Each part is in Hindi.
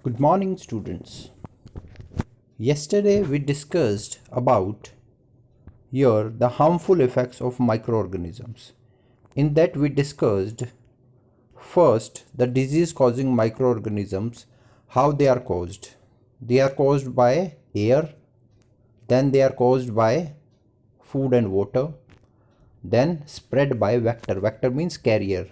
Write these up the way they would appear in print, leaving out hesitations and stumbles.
Good morning, students. Yesterday we discussed about the harmful effects of microorganisms. In that we discussed first the disease causing microorganisms, how they are caused. They are caused by air, then they are caused by food and water, then spread by vector. Vector means carrier.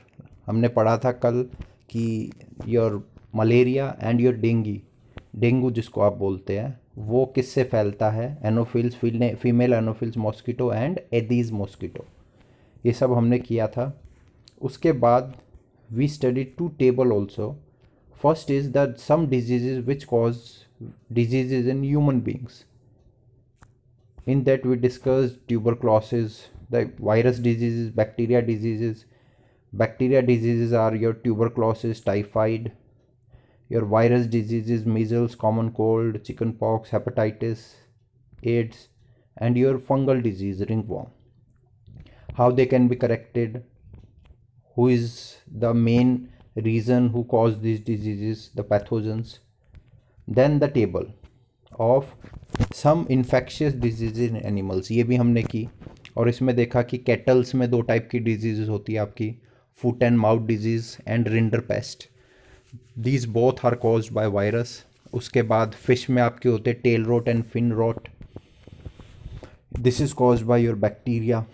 हमने पढ़ा था कल कि your malaria and your dengue जिसको आप बोलते हैं वो किससे फैलता है, anopheles, female anopheles mosquito and Aedes mosquito, ये सब हमने किया था. उसके बाद we studied two table also. First is the some diseases which cause diseases in human beings. In that we discussed tuberculosis, the virus diseases, bacteria diseases. Bacteria diseases are your tuberculosis, typhoid. Your virus diseases, measles, common cold, chickenpox, hepatitis, AIDS, and your fungal disease, ringworm. How they can be corrected, who is the main reason who caused these diseases, the pathogens. Then the table of some infectious disease in animals, ये भी हमने की. और इसमें देखा कि कैटल्स में दो टाइप की डिजीज़ होती है आपकी, foot and mouth disease and rinderpest. These both are caused by virus. उसके बाद फिश में आपके होते हैं tail rot and fin rot. This is caused by your bacteria.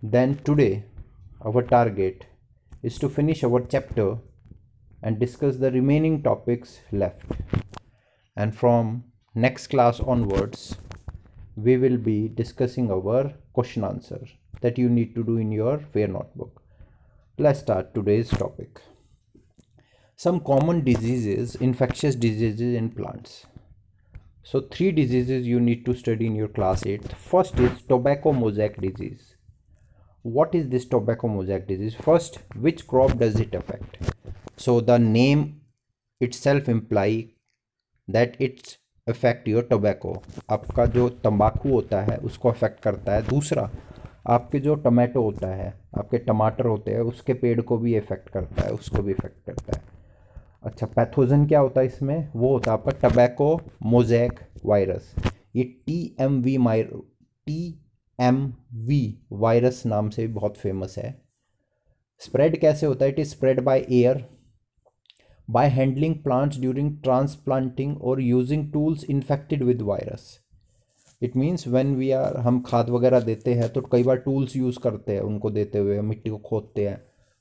Then today our target is to finish our chapter and discuss the remaining topics left. And from next class onwards, we will be discussing our question answer that you need to do in your fair notebook. Let's start today's topic. Some common diseases, infectious diseases in plants. So 3 diseases you need to study in your class 8. First is tobacco mosaic disease. What is this tobacco mosaic disease? First, which crop does it affect? So the name itself imply that it's affect your tobacco. आपका जो तंबाकू होता है उसको अफेक्ट करता है. दूसरा, आपके जो टमाटो होता है, आपके टमाटर होते हैं, उसके पेड़ को भी इफेक्ट करता है, उसको भी इफेक्ट करता है. अच्छा, पैथोजन क्या होता है इसमें? वो होता है आपका टबैको मोज़ैक वायरस. ये टी वायरस नाम से भी बहुत फेमस है. स्प्रेड कैसे होता है? It is spread by air, by handling plants during transplanting or using tools infected with virus. It means when we are, हम खाद वगैरह देते हैं तो कई बार टूल्स यूज़ करते हैं, उनको देते हुए मिट्टी को खोदते हैं,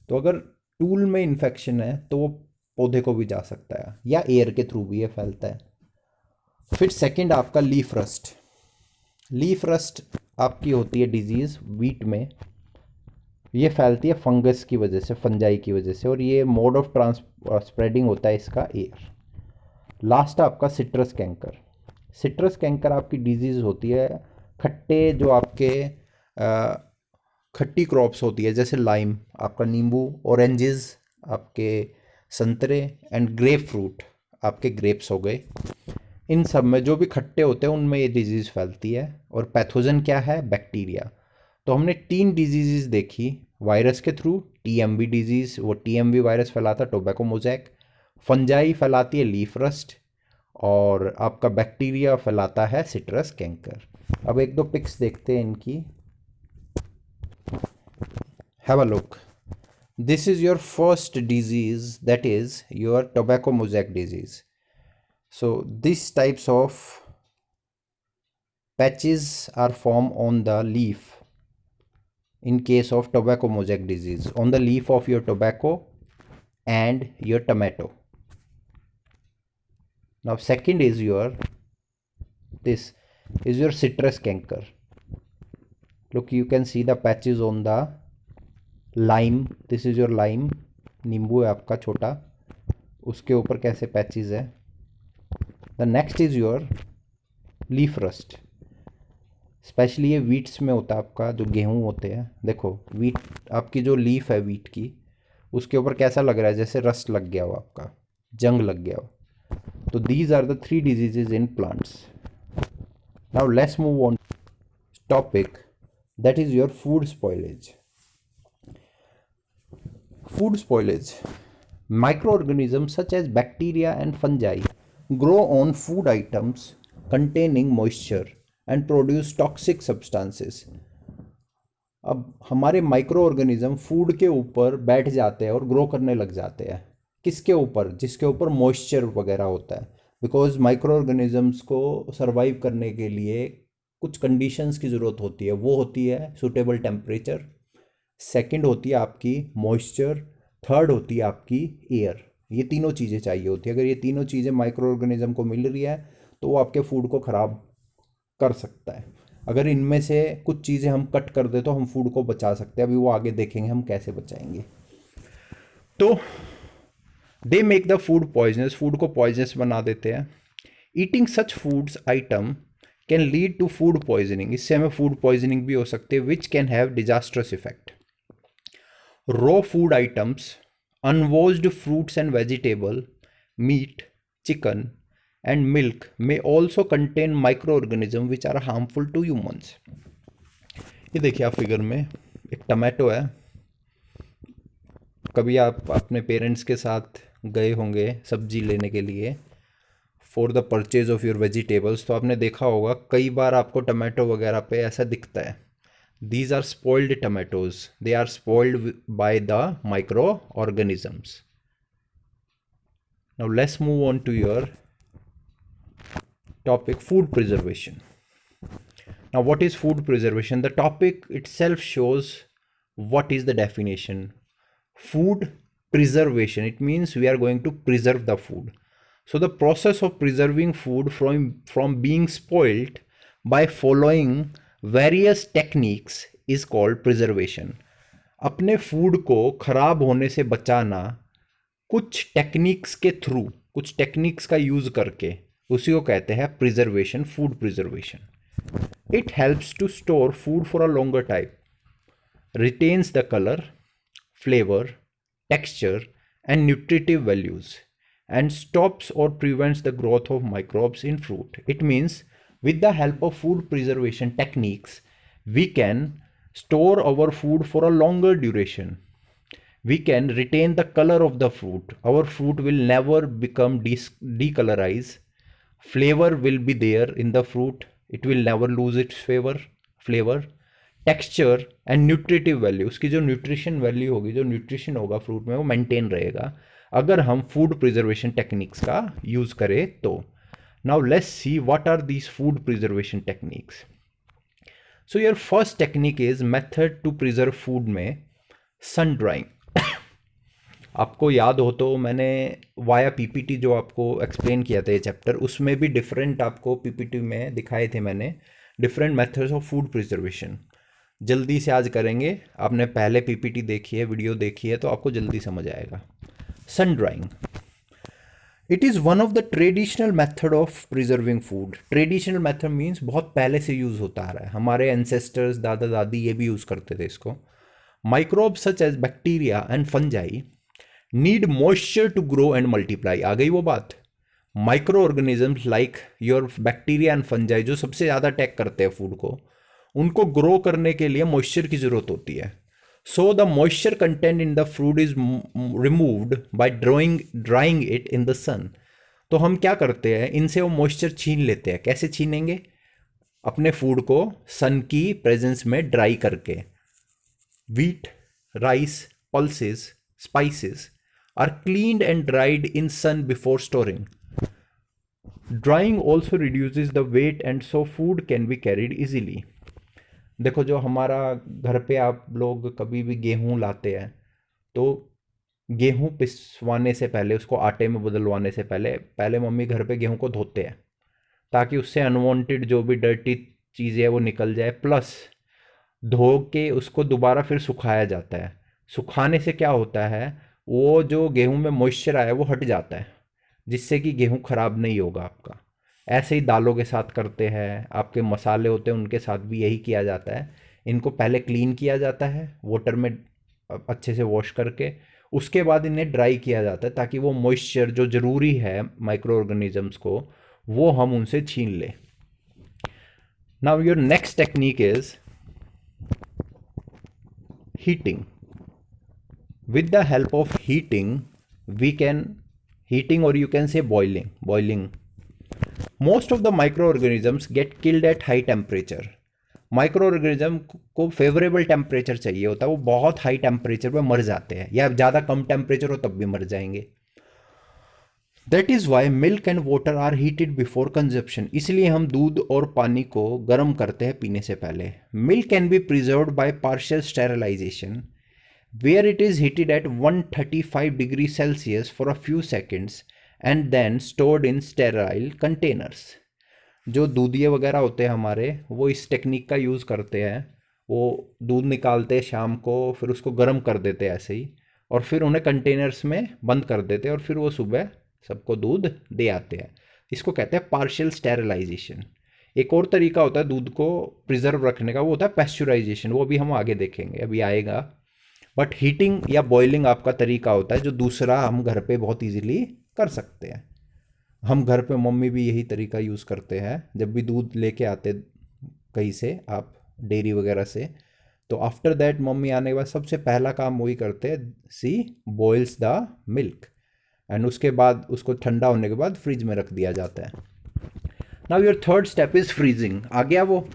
तो अगर टूल में इन्फेक्शन है तो वो पौधे को भी जा सकता है, या एयर के थ्रू भी ये फैलता है. फिर सेकंड आपका लीफ रस्ट. लीफ रस्ट आपकी होती है डिजीज़ वीट में. ये फैलती है फंगस की वजह से, फंजाई की वजह से, और ये मोड ऑफ स्प्रेडिंग होता है इसका एयर. लास्ट आपका सिट्रस कैंकर. सिट्रस कैंकर आपकी डिजीज़ होती है खट्टे, जो आपके खट्टी क्रॉप्स होती है, जैसे लाइम, आपका नींबू, ऑरेंजेस आपके संतरे, एंड ग्रेप फ्रूट आपके ग्रेप्स हो गए. इन सब में जो भी खट्टे होते हैं उनमें ये डिजीज़ फैलती है. और पैथोजन क्या है? बैक्टीरिया. तो हमने 3 डिजीज़ देखी वायरस के थ्रू. टीएमवी डिजीज़, वो टीएमवी वायरस फैलाता है टोबैको मोज़ैक. फंजाई फैलाती है लीफ रस्ट, और आपका बैक्टीरिया फैलाता है सिट्रस कैंकर. अब एक दो पिक्स देखते हैं इनकी. Have a look. This is your first disease, that is your tobacco mosaic disease. So this types of patches are formed on the leaf in case of tobacco mosaic disease, on the leaf of your tobacco and your tomato. Now second is this is your citrus canker. Look, you can see the patches on the lime. This is your lime. नींबू है आपका छोटा, उसके ऊपर कैसे पैचेस है. The next is your leaf rust. Specially ये वीट्स में होता है आपका, जो गेहूँ होते हैं. देखो वीट, आपकी जो लीफ है वीट की, उसके ऊपर कैसा लग रहा है? जैसे रस्ट लग गया हो, आपका जंग लग गया हो. तो these are the 3 diseases in plants. Now let's move on topic, that is your food spoilage. Food spoilage. Microorganisms such as bacteria and fungi grow on food items containing moisture and produce toxic substances. अब हमारे माइक्रो ऑर्गेनिज्म फूड के ऊपर बैठ जाते हैं और ग्रो करने लग जाते हैं. किसके ऊपर? जिसके ऊपर मॉइस्चर वगैरह होता है. बिकॉज माइक्रो ऑर्गेनिजम्स को सरवाइव करने के लिए कुछ कंडीशंस की ज़रूरत होती है. वो होती है सूटेबल टेम्परेचर, सेकंड होती है आपकी मॉइस्चर, थर्ड होती है आपकी एयर. ये तीनों चीज़ें चाहिए होती है. अगर ये तीनों चीज़ें माइक्रो ऑर्गेनिज्म को मिल रही है तो वो आपके फूड को ख़राब कर सकता है. अगर इनमें से कुछ चीज़ें हम कट कर दे तो हम फूड को बचा सकते हैं. अभी वो आगे देखेंगे हम कैसे बचाएंगे. तो they make the food poisonous, food को पॉइजनस बना देते हैं. Eating such foods item can lead to food poisoning, इससे हमें फूड पॉइजनिंग भी हो सकती है, which can have disastrous effect. Raw food items, unwashed fruits and vegetable, meat, chicken and milk may also contain microorganisms which are harmful to humans. ये देखिए आप फिगर में एक टमाटो है. कभी आप अपने पेरेंट्स के साथ गए होंगे सब्जी लेने के लिए for the purchase of your vegetables, तो आपने देखा होगा कई बार आपको टमाटो वगैरह पे ऐसा दिखता है. These are spoiled tomatoes, they are spoiled by the micro organisms. Now let's move on to your topic, food preservation. Now what is food preservation? The topic itself shows what is the definition. Food preservation, it means we are going to preserve the food. So the process of preserving food from being spoiled by following various techniques is called preservation. अपने फूड को खराब होने से बचाना कुछ टेक्निक्स के थ्रू, कुछ टेक्निक्स का यूज करके, उसी को कहते हैं preservation, food preservation. It helps to store food for a longer time, retains the colour, flavour, texture and nutritive values, and stops और prevents the growth of microbes in fruit. It means with the help of food preservation techniques we can store our food for a longer duration. We can retain the color of the fruit. Our fruit will never become decolorized. Flavor will be there in the fruit. It will never lose its flavor. Texture and nutritive value, उसकी जो न्यूट्रिशन वैल्यू होगी, जो न्यूट्रिशन होगा फ्रूट में, वो मेंटेन रहेगा अगर हम फूड प्रिजर्वेशन टेक्निक्स का यूज करें तो. Now let's see what are these food preservation techniques. So your first technique is method to preserve food में sun drying. आपको याद हो तो मैंने वाया पीपीटी जो आपको एक्सप्लेन किया था ये चैप्टर, उसमें भी डिफरेंट आपको पीपीटी में दिखाए थे मैंने different methods of food preservation. जल्दी से आज करेंगे. आपने पहले पीपीटी देखी है, वीडियो देखी है, तो आपको जल्दी समझ आएगा. Sun drying, it is one of the traditional method of preserving food. Traditional method means बहुत पहले से यूज़ होता आ रहा है. हमारे एंसेस्टर्स, दादा दादी ये भी यूज़ करते थे इसको. Microbes such as bacteria and fungi need moisture to grow and multiply. आ गई वो बात. Microorganisms like your bacteria and fungi जो सबसे ज़्यादा अटैक करते हैं फूड को, उनको ग्रो करने के लिए मॉइस्चर की ज़रूरत होती है. So the moisture content in the fruit is removed by drying it in the sun. तो हम क्या करते हैं, इनसे वो मॉइस्चर छीन लेते हैं. कैसे छीनेंगे? अपने फूड को सन की प्रेजेंस में ड्राई करके. Wheat, rice, pulses, spices are cleaned and dried in sun before storing. Drying also reduces the weight and so food can be carried easily. देखो जो हमारा घर पे आप लोग कभी भी गेहूं लाते हैं तो गेहूं पिसवाने से पहले, उसको आटे में बदलवाने से पहले मम्मी घर पे गेहूं को धोते हैं ताकि उससे अनवांटेड जो भी डर्टी चीज़ें है वो निकल जाए. प्लस धो के उसको दोबारा फिर सुखाया जाता है. सुखाने से क्या होता है, वो जो गेहूं में मॉइस्चर आया वो हट जाता है, जिससे कि गेहूं ख़राब नहीं होगा आपका. ऐसे ही दालों के साथ करते हैं, आपके मसाले होते हैं उनके साथ भी यही किया जाता है. इनको पहले क्लीन किया जाता है वाटर में अच्छे से वॉश करके, उसके बाद इन्हें ड्राई किया जाता है ताकि वो मॉइस्चर जो ज़रूरी है माइक्रो ऑर्गेनिजम्स को, वो हम उनसे छीन लें. Now your next technique is heating. With the help of heating we can heating or you can say boiling. Most of the microorganisms get killed at high temperature. Micro organism को फेवरेबल टेम्परेचर चाहिए होता है, वो बहुत हाई टेम्परेचर पे मर जाते हैं, या ज़्यादा कम टेम्परेचर हो तब भी मर जाएंगे. That is why milk and water are heated before consumption. इसलिए हम दूध और पानी को गर्म करते हैं पीने से पहले. Milk can be preserved by partial sterilization where it is heated at 135 degrees Celsius for a few seconds and then stored in sterile containers. जो दूधिये वगैरह होते हैं हमारे, वो इस टेक्निक का यूज़ करते हैं. वो दूध निकालते हैं शाम को, फिर उसको गर्म कर देते हैं ऐसे ही, और फिर उन्हें कंटेनर्स में बंद कर देते हैं, और फिर वो सुबह सबको दूध दे आते हैं. इसको कहते हैं पार्शियल स्टेरिलाइजेशन. एक और तरीका होता है दूध को प्रिजर्व रखने का, वो होता है पैस्चराइजेशन. वो अभी हम आगे देखेंगे, अभी आएगा. बट हीटिंग या बॉइलिंग आपका तरीका होता है जो दूसरा हम घर पे बहुत इजीली कर सकते हैं. हम घर पे मम्मी भी यही तरीका यूज़ करते हैं. जब भी दूध लेके आते कहीं से, आप डेयरी वगैरह से, तो आफ्टर दैट मम्मी आने के बाद सबसे पहला काम वही करते हैं, सी बॉइल्स द मिल्क, एंड उसके बाद उसको ठंडा होने के बाद फ्रिज में रख दिया जाता है. Now your third step is freezing. आ गया वो.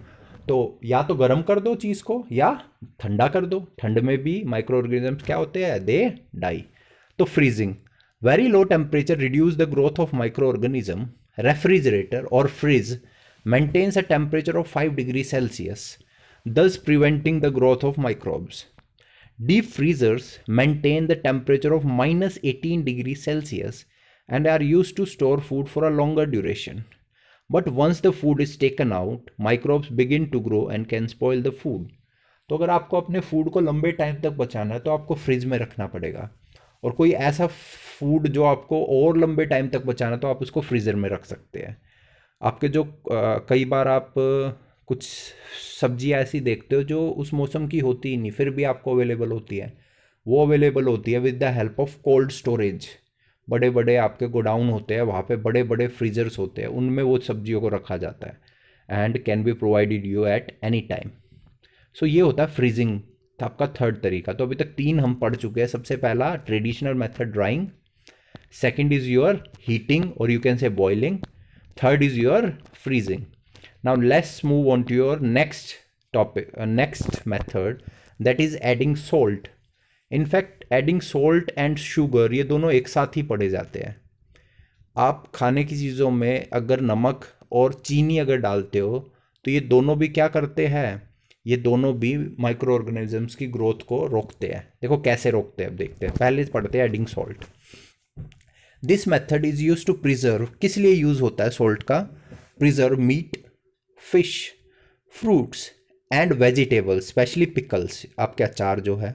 तो या तो गर्म कर दो चीज़ को या ठंडा कर दो. ठंड में भी माइक्रो ऑर्गेनिजम्स क्या होते हैं, दे डाई. तो freezing. Very low temperature reduce the growth of microorganism. Refrigerator और fridge maintains a temperature of 5 degree Celsius, thus preventing the growth of microbes. Deep freezers maintain the temperature of minus 18 degrees Celsius and are used to store food for a longer duration. But once the food is taken out, microbes begin to grow and can spoil the food. तो अगर आपको अपने फूड को लंबे टाइम तक बचाना है तो आपको फ्रिज में रखना पड़ेगा. और कोई ऐसा फूड जो आपको और लंबे टाइम तक बचाना है तो आप उसको फ्रीज़र में रख सकते हैं. आपके जो कई बार आप कुछ सब्जियां ऐसी देखते हो जो उस मौसम की होती ही नहीं, फिर भी आपको अवेलेबल होती है. वो अवेलेबल होती है with the help of cold storage. बड़े बड़े आपके गोडाउन होते हैं, वहाँ पे बड़े बड़े फ्रीजर्स होते हैं, उनमें वो सब्जियों को रखा जाता है and can be provided you at any time. So ये होता है फ्रीजिंग, आपका थर्ड तरीका. तो अभी तक 3 हम पढ़ चुके हैं. सबसे पहला traditional method drying, second is your heating और you can say boiling, third is your freezing. Now let's move on to your next topic, next method, that is adding salt. In fact, adding salt and sugar ये दोनों एक साथ ही पढ़े जाते हैं. आप खाने की चीज़ों में अगर नमक और चीनी अगर डालते हो तो ये दोनों भी क्या करते हैं, ये दोनों भी माइक्रो ऑर्गेनिजम्स की ग्रोथ को रोकते हैं. देखो कैसे रोकते हैं, अब देखते हैं. पहले पढ़ते हैं adding salt. This method is use to preserve. किस लिए यूज़ होता है सॉल्ट का? Preserve meat, fish, fruits and vegetables, specially pickles, आपके अचार जो है,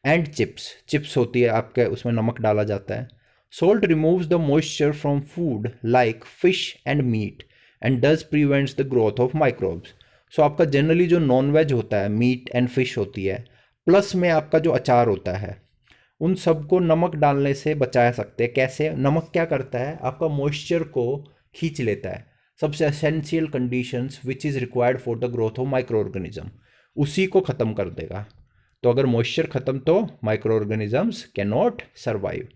एंड चिप्स होती है आपके, उसमें नमक डाला जाता है. Salt removes the moisture from food like fish and meat and thus prevents the growth of microbes. So आपका जनरली जो नॉन वेज होता है, मीट एंड फिश होती है, प्लस में आपका जो अचार होता है, उन सबको नमक डालने से बचा सकते हैं. कैसे? नमक क्या करता है, आपका मॉइस्चर को खींच लेता है. सबसे essential conditions which is required for the growth of micro organism, उसी को ख़त्म कर देगा. तो अगर मॉइस्चर ख़त्म तो micro organisms can not survive.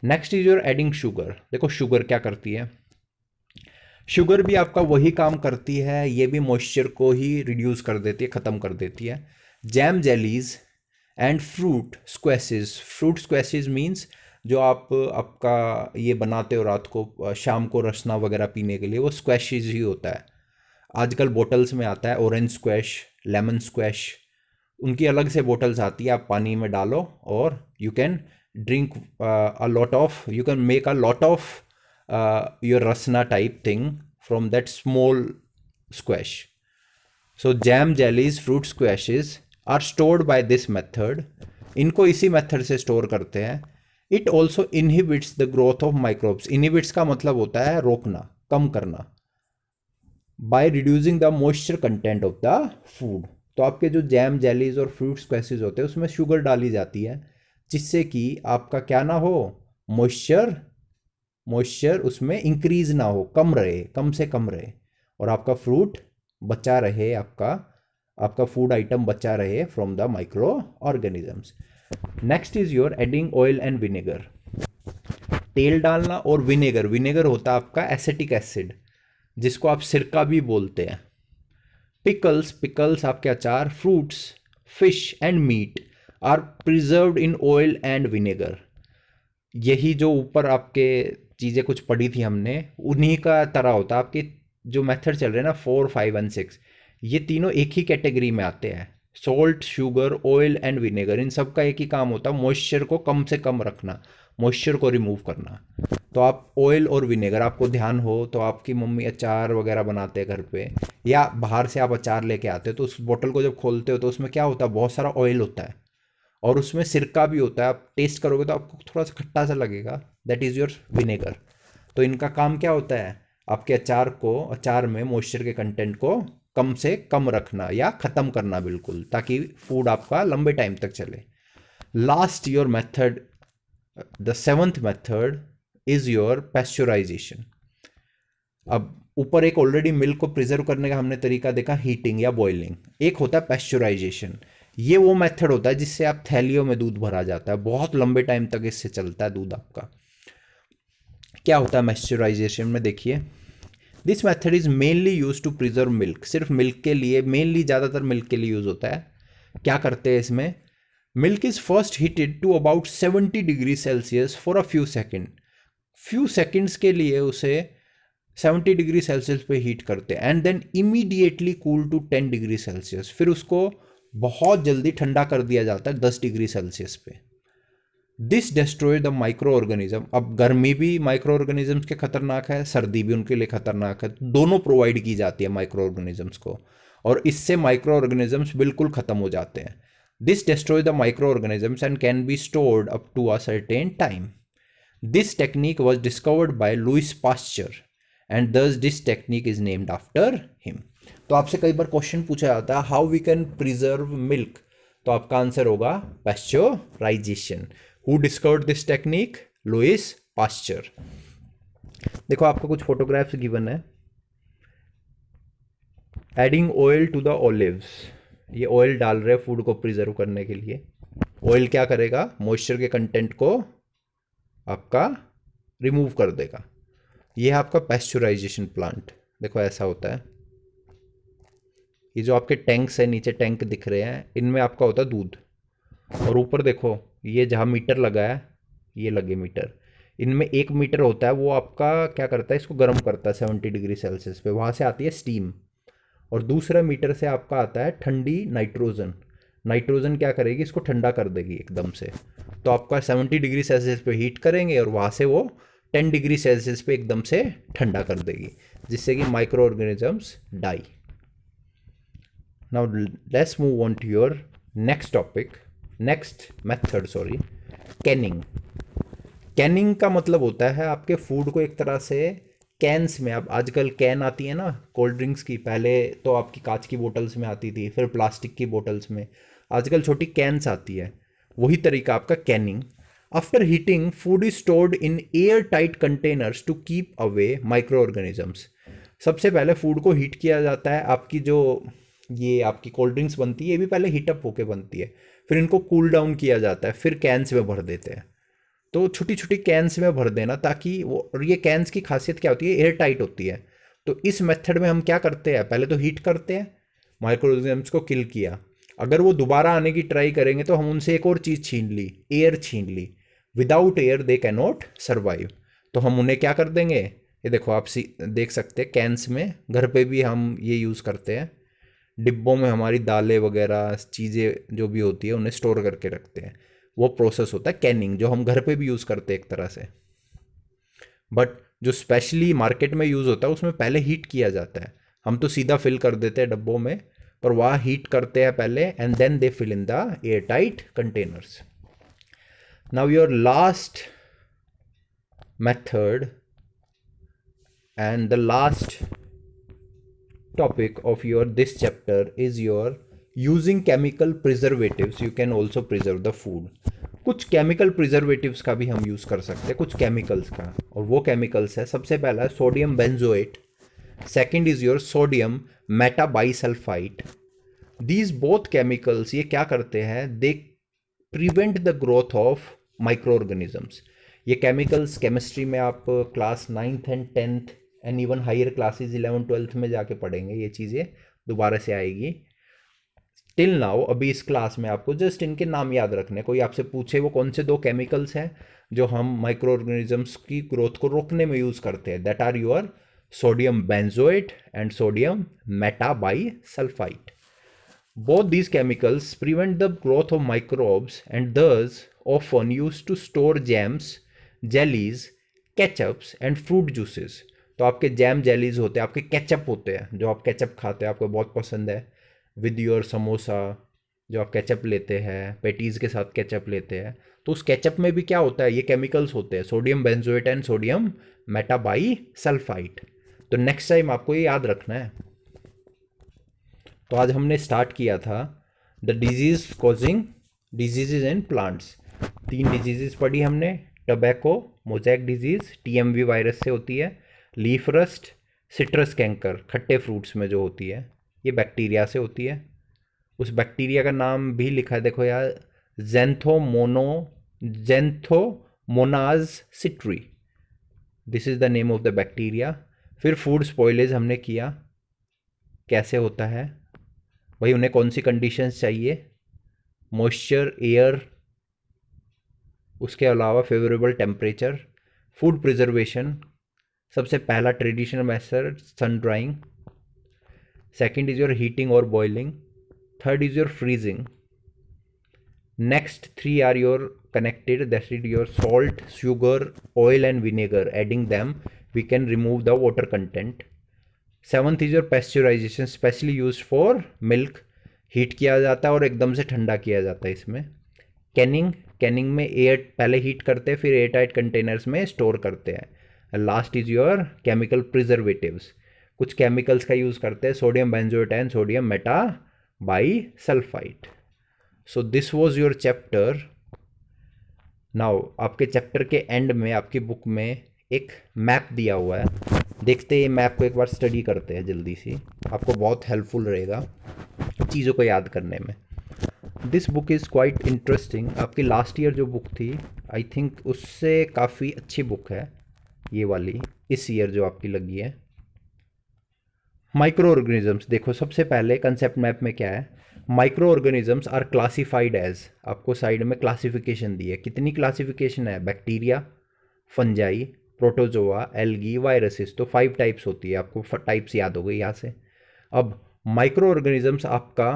Next is your adding sugar. देखो शुगर क्या करती है. शुगर भी आपका वही काम करती है, ये भी मॉइस्चर को ही रिड्यूस कर देती है, ख़त्म कर देती है. Jam jellies and fruit squashes means जो आप आपका ये बनाते हो रात को, शाम को रसना वगैरह पीने के लिए, वो स्क्वैशेज ही होता है. आजकल बोटल्स में आता है ऑरेंज स्क्वैश, लेमन स्क्वैश, उनकी अलग से बोटल्स आती है. आप पानी में डालो और you can drink a lot of, you can make a lot of your Rasna type thing from that small squash. So jam jellies, fruit squashes are stored by this method. इनको इसी मेथड से स्टोर करते हैं. It also inhibits the growth of microbes. Inhibits का मतलब होता है रोकना, कम करना. By reducing the moisture content of the food. तो आपके जो जैम जेलीज और फ्रूट स्क्वैशेज होते हैं उसमें शुगर डाली जाती है, जिससे कि आपका क्या ना हो, मॉइस्चर उसमें इंक्रीज ना हो, कम रहे, कम से कम रहे, और आपका फ्रूट बचा रहे, आपका फूड आइटम बचा रहे from the micro organisms. Next is your adding oil and vinegar. तेल डालना, और विनेगर, विनेगर होता है आपका एसिटिक एसिड जिसको आप सिरका भी बोलते हैं। पिकल्स, पिकल्स आपके अचार। Fruits, fish and meat are preserved in oil and vinegar. यही जो ऊपर आपके चीज़ें कुछ पढ़ी थी हमने, उन्हीं का तरह होता है। आपके जो मेथड चल रहे हैं ना 4, 5 एंड 6, ये तीनों एक ही कैटेगरी में आते हैं। Salt, sugar, oil and vinegar, इन सब का एक ही काम होता है, मॉइस्चर को कम से कम रखना, मॉइस्चर को रिमूव करना। तो आप ऑयल और विनेगर, आपको ध्यान हो तो आपकी मम्मी अचार वगैरह बनाते हैं घर पे, या बाहर से आप अचार लेके आते हो, तो उस बोतल को जब खोलते हो तो उसमें क्या होता है, बहुत सारा ऑयल होता है और उसमें सिरका भी होता है। आप टेस्ट करोगे तो आपको थोड़ा सा खट्टा सा लगेगा, दैट इज़ योर विनेगर। तो इनका काम क्या होता है, आपके अचार को, अचार में मॉइस्चर के कंटेंट को कम से कम रखना या ख़त्म करना बिल्कुल, ताकि फूड आपका लंबे टाइम तक चले। Last your method, the 7th method is your pasteurisation. अब ऊपर एक ऑलरेडी मिल्क को प्रिजर्व करने का हमने तरीका देखा, हीटिंग या बॉइलिंग। एक होता है पैस्चराइजेशन। ये वो मेथड होता है जिससे आप थैलियों में दूध भरा जाता है, बहुत लंबे टाइम तक इससे चलता है दूध आपका। क्या होता है पैस्चराइजेशन में, देखिए, this method is mainly use to preserve milk. सिर्फ मिल्क के लिए, मेनली ज़्यादातर मिल्क के लिए यूज होता है। क्या करते हैं इसमें, milk is first heated to about 70 degree Celsius for a few second. Few seconds के लिए उसे 70 डिग्री सेल्सियस पे हीट करते हैं, and then immediately cool to 10 degree Celsius. फिर उसको बहुत जल्दी ठंडा कर दिया जाता है 10 डिग्री सेल्सियस पे। This destroy the micro organism. अब गर्मी भी माइक्रो ऑर्गेनिजम्स के खतरनाक है, सर्दी भी उनके लिए खतरनाक है, दोनों प्रोवाइड की जाती है माइक्रो ऑर्गेनिजम्स को, और इससे माइक्रो ऑर्गेनिजम्स बिल्कुल खत्म हो जाते हैं। This destroy the micro organisms and can be stored up to a certain time. This technique was discovered by Louis Pasteur and thus this technique is named after him. तो आपसे कई बार क्वेश्चन पूछा जाता है how we can preserve milk, तो आपका आंसर होगा pasteurization. Who discovered this technique, Louis Pasteur. देखो आपको कुछ फोटोग्राफ्स गिवन है। Adding oil to the olives, ये ऑयल डाल रहे हैं फूड को प्रिजर्व करने के लिए। ऑयल क्या करेगा, मॉइस्चर के कंटेंट को आपका रिमूव कर देगा। ये है आपका पैस्चराइजेशन प्लांट। देखो ऐसा होता है। ये जो आपके टैंक्स है, नीचे टैंक दिख रहे हैं, इनमें आपका होता है दूध, और ऊपर देखो ये जहाँ मीटर लगा है, ये लगे मीटर, इनमें एक मीटर होता है, वो आपका क्या करता है, इसको गर्म करता है 70 डिग्री सेल्सियस पे, वहाँ से आती है स्टीम। और दूसरा मीटर से आपका आता है ठंडी नाइट्रोजन। नाइट्रोजन क्या करेगी, इसको ठंडा कर देगी एकदम से। तो आपका 70 डिग्री सेल्सियस पे हीट करेंगे और वहाँ से वो 10 डिग्री सेल्सियस पे एकदम से ठंडा कर देगी, जिससे कि micro organisms die. Now let's move on to your next topic, next method, sorry, canning. Canning का मतलब होता है आपके फूड को एक तरह से कैंस में, अब आजकल कैन आती है ना कोल्ड ड्रिंक्स की, पहले तो आपकी कांच की बोतल्स में आती थी, फिर प्लास्टिक की बोतल्स में, आजकल छोटी कैंस आती है, वही तरीका आपका canning. After heating food is stored in air tight containers to keep away micro organisms. सबसे पहले फूड को हीट किया जाता है, आपकी जो ये आपकी कोल्ड ड्रिंक्स बनती है, ये भी पहले हीटअप होके बनती है, फिर इनको कूल डाउन किया जाता है, फिर कैंस में भर देते हैं। तो छोटी छोटी कैंस में भर देना, ताकि वो, और ये कैंस की खासियत क्या होती है, एयर टाइट होती है। तो इस मेथड में हम क्या करते हैं, पहले तो हीट करते हैं, माइक्रो ऑर्गेनिजम्स को किल किया, अगर वो दोबारा आने की ट्राई करेंगे तो हम उनसे एक और चीज़ छीन ली, एयर छीन ली। Without air they can not survive. तो हम उन्हें क्या कर देंगे, ये देखो आप देख सकते हैं कैंस में, घर पे भी हम ये यूज़ करते हैं, डिब्बों में हमारी दालें वगैरह चीज़ें जो भी होती है उन्हें स्टोर करके रखते हैं। वो प्रोसेस होता है कैनिंग, जो हम घर पे भी यूज़ करते हैं एक तरह से, बट जो स्पेशली मार्केट में यूज़ होता है उसमें पहले हीट किया जाता है। हम तो सीधा फिल कर देते हैं डब्बों में, पर वहाँ हीट करते हैं पहले, and then they fill in the air tight containers. Now your last method and the last topic of your this chapter is your using chemical preservatives you can also preserve the food। कुछ केमिकल प्रिजर्वेटिव्स का भी हम यूज़ कर सकते हैं, कुछ केमिकल्स का, और वो केमिकल्स है, सबसे पहला है sodium benzoate, second is your sodium metabisulphite. These both chemicals ये क्या करते हैं, they prevent the growth of microorganisms. ये केमिकल्स केमिस्ट्री में आप class 9th and 10th and even higher classes 11th 12th में जाके पढ़ेंगे, ये चीज़ें दोबारा से आएगी। टिल नाउ अभी इस क्लास में आपको जस्ट इनके नाम याद रखने। कोई आपसे पूछे वो कौन से 2 केमिकल्स हैं जो हम माइक्रो ऑर्गेनिजम्स की ग्रोथ को रोकने में यूज़ करते हैं, that are your sodium benzoate and sodium metabisulphite. Both these chemicals prevent the growth of microbes and thus often used to store jams, jellies, ketchups and fruit juices। तो आपके जैम जेलीज होते हैं, आपके केचप होते हैं, जो आप केचप खाते हैं, आपको बहुत पसंद है, विद योर समोसा जो आप केचप लेते हैं, पेटीज़ के साथ केचप लेते हैं, तो उस केचप में भी क्या होता है, ये केमिकल्स होते हैं, sodium benzoate and sodium metabisulphide. तो नेक्स्ट टाइम आपको ये याद रखना है। तो आज हमने स्टार्ट किया था the disease causing diseases in plants. 3 diseases पढ़ी हमने, tobacco mosaic disease TMV virus से होती है, लीफ रस्ट, सिट्रस कैंकर खट्टे फ्रूट्स में जो होती है ये बैक्टीरिया से होती है। उस बैक्टीरिया का नाम भी लिखा है, देखो यार, Xanthomonas citri, this is the name of the bacteria. फिर फूड स्पॉइलेज हमने किया, कैसे होता है भाई, उन्हें कौन सी कंडीशंस चाहिए, मॉइस्चर, एयर, उसके अलावा फेवरेबल टेम्परेचर। फूड प्रिजर्वेशन, सबसे पहला traditional method sun drying, second is your heating और boiling, third is your freezing. Next 3 are your connected, that is your salt, sugar, oil and vinegar, adding them we can remove the water content. 7th is your pasteurisation, specially use for milk, heat किया जाता है और एकदम से ठंडा किया जाता है इसमें। कैनिंग, कैनिंग में एयर पहले हीट करते हैं, फिर एयर टाइट कंटेनर्स में स्टोर करते हैं। Last is your chemical preservatives, कुछ केमिकल्स का यूज़ करते हैं, sodium benzoate and sodium metabisulphite. So this was your chapter. Now आपके चैप्टर के एंड में आपकी बुक में एक मैप दिया हुआ है, देखते हैं मैप को एक बार स्टडी करते हैं जल्दी से, आपको बहुत हेल्पफुल रहेगा चीज़ों को याद करने में। This book is quite interesting. आपकी लास्ट ईयर जो बुक थी आई थिंक उससे काफ़ी अच्छी बुक है ये वाली, इस ईयर जो आपकी लगी है। माइक्रो ऑर्गेनिजम्स, देखो सबसे पहले कंसेप्ट मैप में क्या है, micro organisms are classified as, आपको साइड में क्लासिफिकेशन दी है, कितनी क्लासिफिकेशन है, bacteria, fungi, protozoa, algae, viruses, तो 5 टाइप्स होती है, आपको टाइप्स याद हो गई यहाँ से। अब माइक्रो ऑर्गेनिजम्स आपका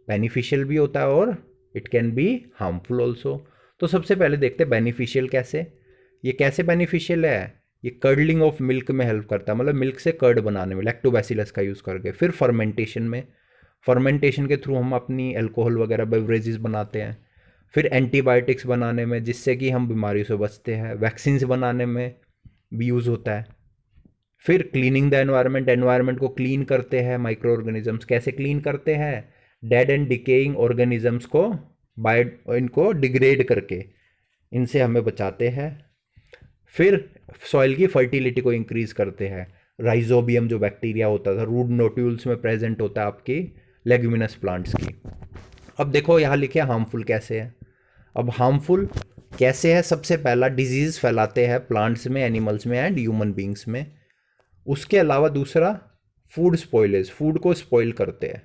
बेनिफिशियल भी होता है और it can be harmful also. तो सबसे पहले देखते हैं बेनिफिशियल कैसे, ये कैसे बेनिफिशियल है, ये कर्डलिंग ऑफ मिल्क में हेल्प करता है, मतलब मिल्क से कर्ड बनाने में, लैक्टोबैसिलस का यूज़ करके। फिर फर्मेंटेशन में, फर्मेंटेशन के थ्रू हम अपनी अल्कोहल वगैरह बेवरेजेस बनाते हैं। फिर एंटीबायोटिक्स बनाने में, जिससे कि हम बीमारियों से बचते हैं। वैक्सीन्स बनाने में भी यूज़ होता है। फिर क्लीनिंग द एनवायरनमेंट, एनवायरनमेंट को क्लीन करते हैं माइक्रो ऑर्गेनिजम्स। कैसे क्लीन करते हैं, डेड एंड डिकेइंग ऑर्गेनिजम्स को इनको डिग्रेड करके इनसे हमें बचाते हैं। फिर सॉइल की फर्टिलिटी को इंक्रीज करते हैं। राइजोबियम जो बैक्टीरिया होता था, रूट नोड्यूल्स में प्रेजेंट होता है आपकी लेग्यूमिनस प्लांट्स की। अब देखो यहाँ लिखे हार्मफुल कैसे है। अब हार्मफुल कैसे है, सबसे पहला डिजीज़ फैलाते हैं प्लांट्स में, एनिमल्स में एंड ह्यूमन बींग्स में। उसके अलावा दूसरा फूड स्पॉइलेज, फूड को स्पॉइल करते हैं।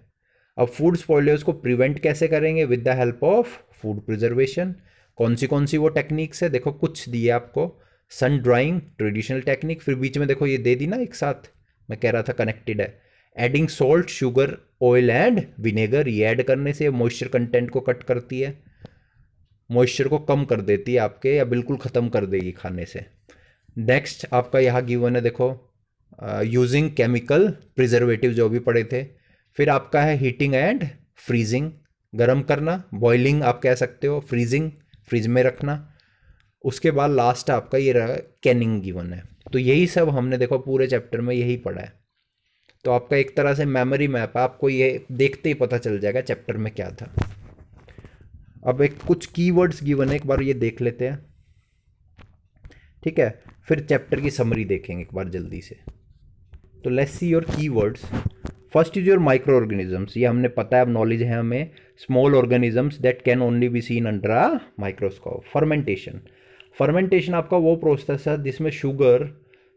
अब फूड स्पॉइलेज को प्रिवेंट कैसे करेंगे, with the help of food preservation. कौन सी वो टेक्निक्स है, देखो कुछ दिए आपको, सन ड्राइंग ट्रेडिशनल टेक्निक, फिर बीच में देखो ये दे दी ना एक साथ, मैं कह रहा था कनेक्टेड है। Adding salt, sugar, oil and vinegar, ये ऐड करने से मॉइस्चर कंटेंट को कट करती है, मॉइस्चर को कम कर देती है आपके, या बिल्कुल ख़त्म कर देगी खाने से। नेक्स्ट आपका यहाँ गिवन है, देखो यूजिंग केमिकल प्रिजर्वेटिव जो भी पढ़े थे। फिर आपका है हीटिंग एंड फ्रीजिंग, गर्म करना, बॉइलिंग आप कह सकते हो, फ्रीजिंग फ्रिज में रखना। उसके बाद लास्ट आपका ये रहा कैनिंग गिवन है। तो यही सब हमने देखो पूरे चैप्टर में यही पढ़ा है। तो आपका एक तरह से मेमोरी मैप है, आपको ये देखते ही पता चल जाएगा चैप्टर में क्या था। अब एक कुछ कीवर्ड्स गिवन है, एक बार ये देख लेते हैं, ठीक है। फिर चैप्टर की समरी देखेंगे एक बार जल्दी से। तो let's see your keywords. First is your micro organisms, ये हमने पता है, अब नॉलेज है हमें। Small organisms that can only be seen under a microscope. Fermentation, fermentation आपका वो प्रोसेस है जिसमें शुगर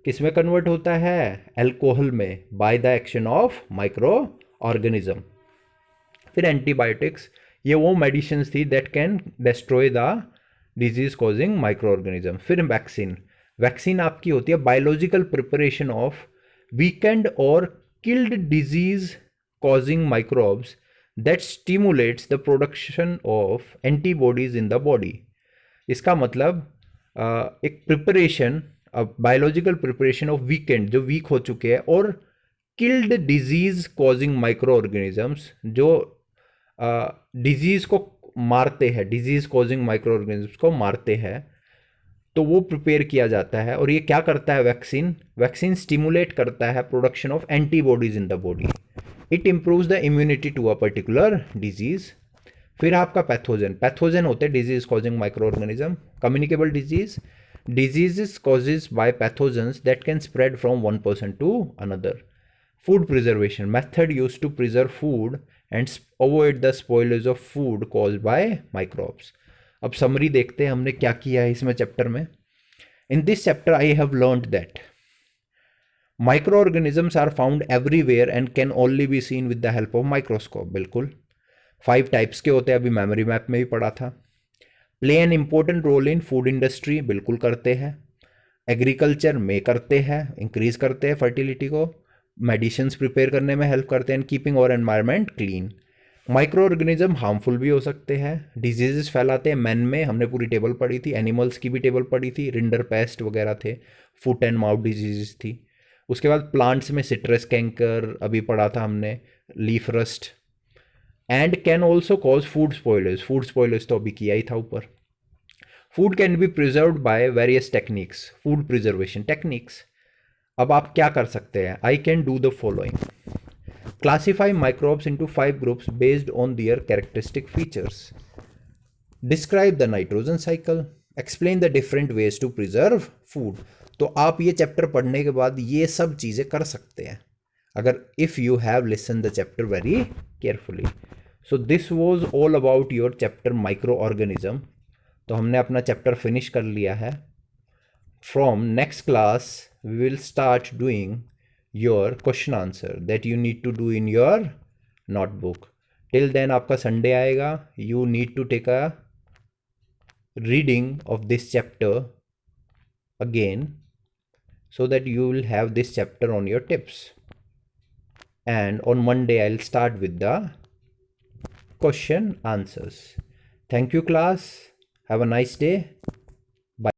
किस में कन्वर्ट होता है, अल्कोहल में, by the action of micro organism. फिर एंटीबायोटिक्स, ये वो मेडिसिन थी that can destroy the disease causing micro organism. फिर वैक्सीन, वैक्सीन आपकी होती है बायोलॉजिकल प्रिपरेशन ऑफ वीकेंड और killed disease causing microbes that stimulates the production of antibodies in the body. इसका मतलब एक preparation, biological preparation of weekend जो वीक हो चुके हैं, और killed disease causing micro organisms जो डिजीज को मारते हैं, डिजीज कॉजिंग माइक्रो ऑर्गेनिजम्स को मारते हैं, तो वो प्रिपेयर किया जाता है। और ये क्या करता है वैक्सीन, वैक्सीन स्टिमुलेट करता है production of antibodies in the body. It improves the immunity to a particular disease. फिर आपका पैथोजन, पैथोजन होते हैं disease causing micro organism. Communicable disease, diseases causes by pathogens that can spread from one person to another. Food preservation, method used to preserve food and avoid the spoilage of food caused by microbes. अब समरी देखते हैं हमने क्या किया है इसमें चैप्टर में। In this chapter I have learned that microorganisms are found everywhere and can only be seen with the help of microscope। बिल्कुल 5 टाइप्स के होते हैं, अभी मेमोरी मैप में भी पढ़ा था। Play an important role in food industry, बिल्कुल करते हैं। एग्रीकल्चर में करते हैं, इंक्रीज करते हैं फर्टिलिटी को। मेडिसिन्स प्रिपेयर करने में हेल्प करते हैं, कीपिंग और environment clean. Micro organism harmful भी हो सकते हैं, डिजीजेस फैलाते हैं मैन में, हमने पूरी टेबल पढ़ी थी। एनिमल्स की भी टेबल पढ़ी थी, रिंडर पेस्ट वगैरह थे, फुट एंड माउथ डिजीजेस थी। उसके बाद प्लांट्स में सिट्रस कैंकर अभी पढ़ा था हमने, leaf rust. And can also cause food spoilage, food spoilage तो अभी किया ही था ऊपर। Food can be preserved by various techniques, food preservation techniques. अब आप क्या कर सकते हैं, I can do the following. Classify microbes into 5 groups based on their characteristic features. Describe the nitrogen cycle. Explain the different ways to preserve food. तो आप ये चैप्टर पढ़ने के बाद ये सब चीज़ें कर सकते हैं अगर if you have listen the chapter very carefully. So this was all about your chapter micro organism. तो हमने अपना चैप्टर फिनिश कर लिया है। From next class we will start doing your question answer that you need to do in your notebook. Till then आपका संडे आएगा, you need to take a reading of this chapter again so that you will have this chapter on your tips, and on Monday I'll start with the question answers. Thank you class, have a nice day. Bye.